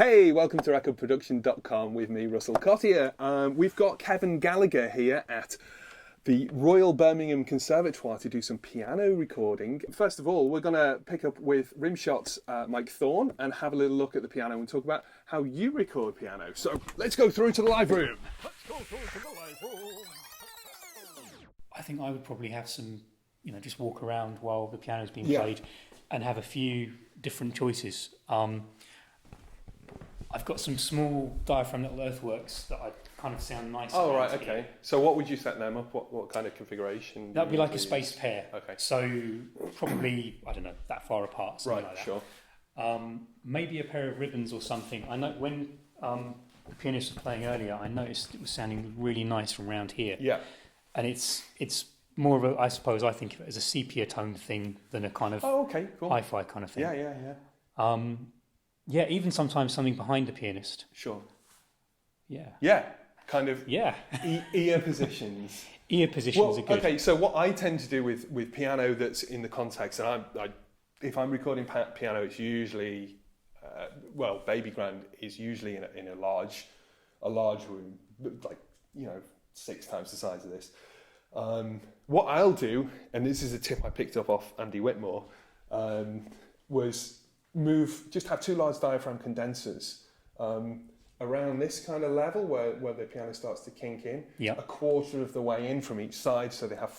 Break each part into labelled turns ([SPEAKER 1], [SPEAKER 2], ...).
[SPEAKER 1] Hey, welcome to recordproduction.com with me, Russell Cottier. We've got Kevin Gallagher here at the Royal Birmingham Conservatoire to do some piano recording. First of all, we're going to pick up with Rimshot's Mike Thorne and have a little look at the piano and talk about how you record piano. So let's go through to the live room. Let's go through to the live room.
[SPEAKER 2] I think I would probably have some, just walk around while the piano's being played and have a few different choices. I've got some small diaphragm little earthworks that I kind of sound nice.
[SPEAKER 1] Oh, right, okay. So what would you set them up? What kind of configuration?
[SPEAKER 2] That would be like a spaced pair.
[SPEAKER 1] Okay.
[SPEAKER 2] So probably, I don't know, that far apart. Something like that.
[SPEAKER 1] Sure.
[SPEAKER 2] Maybe a pair of ribbons or something. I know when the pianist was playing earlier, I noticed it was sounding really nice from around here.
[SPEAKER 1] Yeah.
[SPEAKER 2] And it's more of a, I suppose, I think of it as a sepia tone thing than a kind of hi-fi kind of thing.
[SPEAKER 1] Yeah.
[SPEAKER 2] Yeah, even sometimes something behind the pianist.
[SPEAKER 1] Sure.
[SPEAKER 2] Yeah.
[SPEAKER 1] Yeah, kind of.
[SPEAKER 2] Yeah.
[SPEAKER 1] Ear positions.
[SPEAKER 2] Ear positions are good.
[SPEAKER 1] Okay, so what I tend to do with piano that's in the context, and if I'm recording piano, it's usually, baby grand is usually in a large room, like 6 times the size of this. What I'll do, and this is a tip I picked up off Andy Whitmore, was just have 2 large diaphragm condensers around this kind of level where the piano starts to kink in, a quarter of the way in from each side, so they have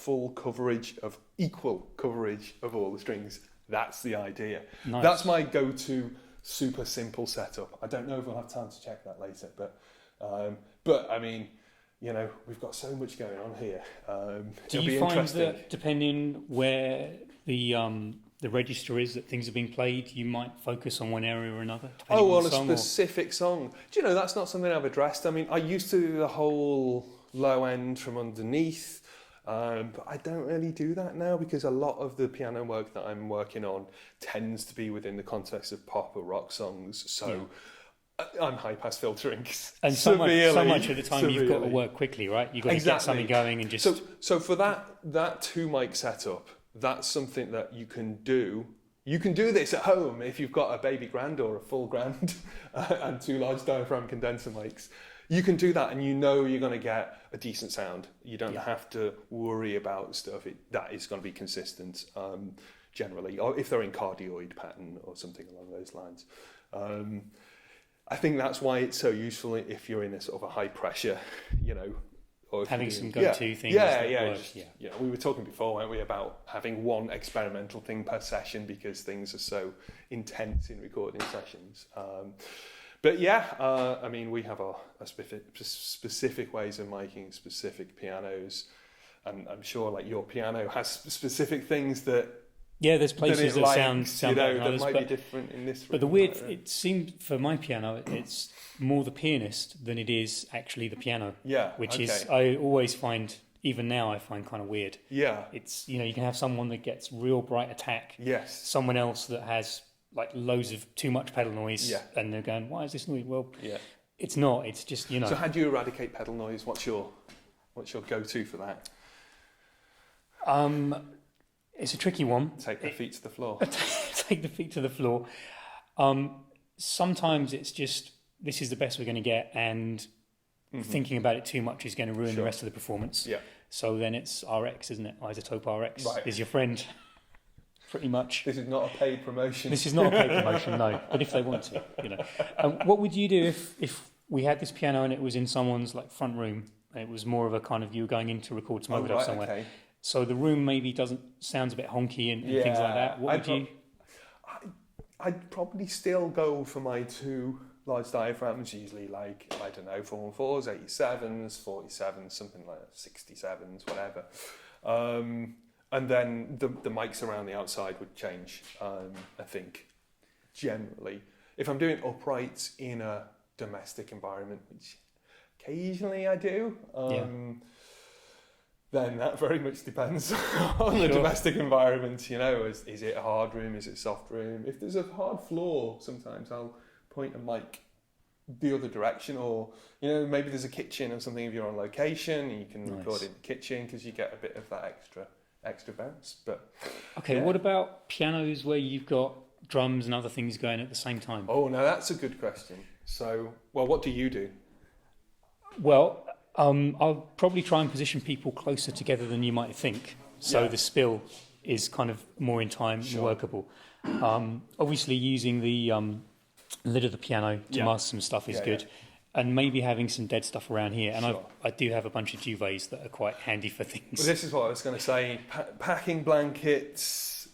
[SPEAKER 1] equal coverage of all the strings. That's the idea.
[SPEAKER 2] Nice.
[SPEAKER 1] That's my go-to super simple setup. I don't know if we'll have time to check that later, but I mean, we've got so much going on here.
[SPEAKER 2] Do you find that depending where the register is that things are being played, you might focus on one area or another?
[SPEAKER 1] On a specific song. Do you know, that's not something I've addressed. I mean, I used to do the whole low end from underneath, but I don't really do that now because a lot of the piano work that I'm working on tends to be within the context of pop or rock songs. So I'm high pass filtering.
[SPEAKER 2] And so much of the time you've got to work quickly, right? You've got to get something going and just...
[SPEAKER 1] So for that 2 mic setup, that's something that you can do. You can do this at home if you've got a baby grand or a full grand and 2 large diaphragm condenser mics. You can do that and you're going to get a decent sound. You don't have to worry about stuff. That is going to be consistent generally, or if they're in cardioid pattern or something along those lines. I think that's why it's so useful if you're in a sort of a high pressure, or
[SPEAKER 2] having some go-to things.
[SPEAKER 1] We were talking before, weren't we, about having one experimental thing per session because things are so intense in recording sessions. I mean, we have a specific ways of making specific pianos, and I'm sure like your piano has specific things that. Yeah,
[SPEAKER 2] there's places that sound better than others,
[SPEAKER 1] that might be different in this room.
[SPEAKER 2] But the weird, it seemed for my piano, it's more the pianist than it is actually the piano.
[SPEAKER 1] Yeah,
[SPEAKER 2] which is, I always find, even now, I find kind of weird.
[SPEAKER 1] Yeah.
[SPEAKER 2] It's, you can have someone that gets real bright attack.
[SPEAKER 1] Yes.
[SPEAKER 2] Someone else that has like loads of too much pedal noise. Yeah. And they're going, why is this noise? Well, it's not, it's just,
[SPEAKER 1] So how do you eradicate pedal noise? What's your go-to for that?
[SPEAKER 2] It's a tricky one.
[SPEAKER 1] Take the feet to the floor.
[SPEAKER 2] Take the feet to the floor. Sometimes it's just, this is the best we're going to get, and thinking about it too much is going to ruin the rest of the performance. Yeah. So then it's RX, isn't it? Isotope RX is your friend, pretty much.
[SPEAKER 1] This is not a paid promotion.
[SPEAKER 2] This is not a paid promotion, no. But if they want to, what would you do if we had this piano and it was in someone's like front room? And it was more of a kind of, you were going in to record some overdub somewhere. Okay. So the room maybe sounds a bit honky and things like that. What would you?
[SPEAKER 1] I'd probably still go for my 2 large diaphragms, usually like, I don't know, 414s, 87s, 47s, something like that, 67s, whatever. And then the mics around the outside would change, I think, generally. If I'm doing uprights in a domestic environment, which occasionally I do, then that very much depends on the domestic environment. Is it a hard room? Is it a soft room? If there's a hard floor, sometimes I'll point a mic the other direction, or maybe there's a kitchen or something if you're on location and you can record in the kitchen because you get a bit of that extra bounce. But
[SPEAKER 2] what about pianos where you've got drums and other things going at the same time?
[SPEAKER 1] Oh, no, that's a good question. So, well, what do you do?
[SPEAKER 2] Well, I'll probably try and position people closer together than you might think. So the spill is kind of more in time workable. Obviously, using the lid of the piano to mask some stuff is good. And maybe having some dead stuff around here. And I do have a bunch of duvets that are quite handy for things.
[SPEAKER 1] Well, this is what I was going to say. Packing blankets,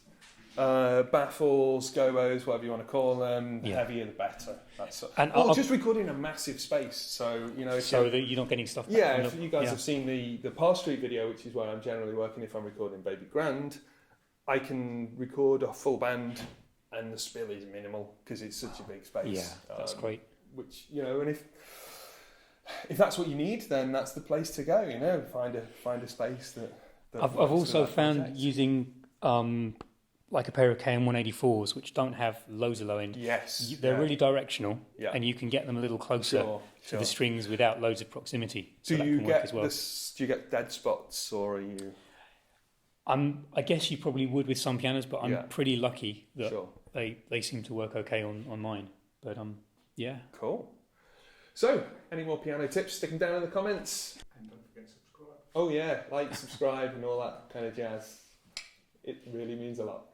[SPEAKER 1] baffles, gobos, whatever you want to call them, the heavier the better. Just recording a massive space. So,
[SPEAKER 2] so that you're not getting stuff back.
[SPEAKER 1] Yeah, if you guys have seen the Park Street video, which is where I'm generally working if I'm recording Baby Grand, I can record a full band and the spill is minimal because it's such a big space.
[SPEAKER 2] Yeah, that's great.
[SPEAKER 1] Which, and if that's what you need, then that's the place to go. Find a space that
[SPEAKER 2] I've also found using like a pair of KM184s, which don't have loads of low end.
[SPEAKER 1] Yes,
[SPEAKER 2] they're really directional, and you can get them a little closer to the strings without loads of proximity. So
[SPEAKER 1] do you get dead spots, or are you?
[SPEAKER 2] I guess you probably would with some pianos, but I'm pretty lucky that they seem to work okay on mine. But yeah.
[SPEAKER 1] Cool. So, any more piano tips? Stick them down in the comments.
[SPEAKER 3] And don't forget to subscribe.
[SPEAKER 1] Oh yeah, like, subscribe and all that kind of jazz. It really means a lot.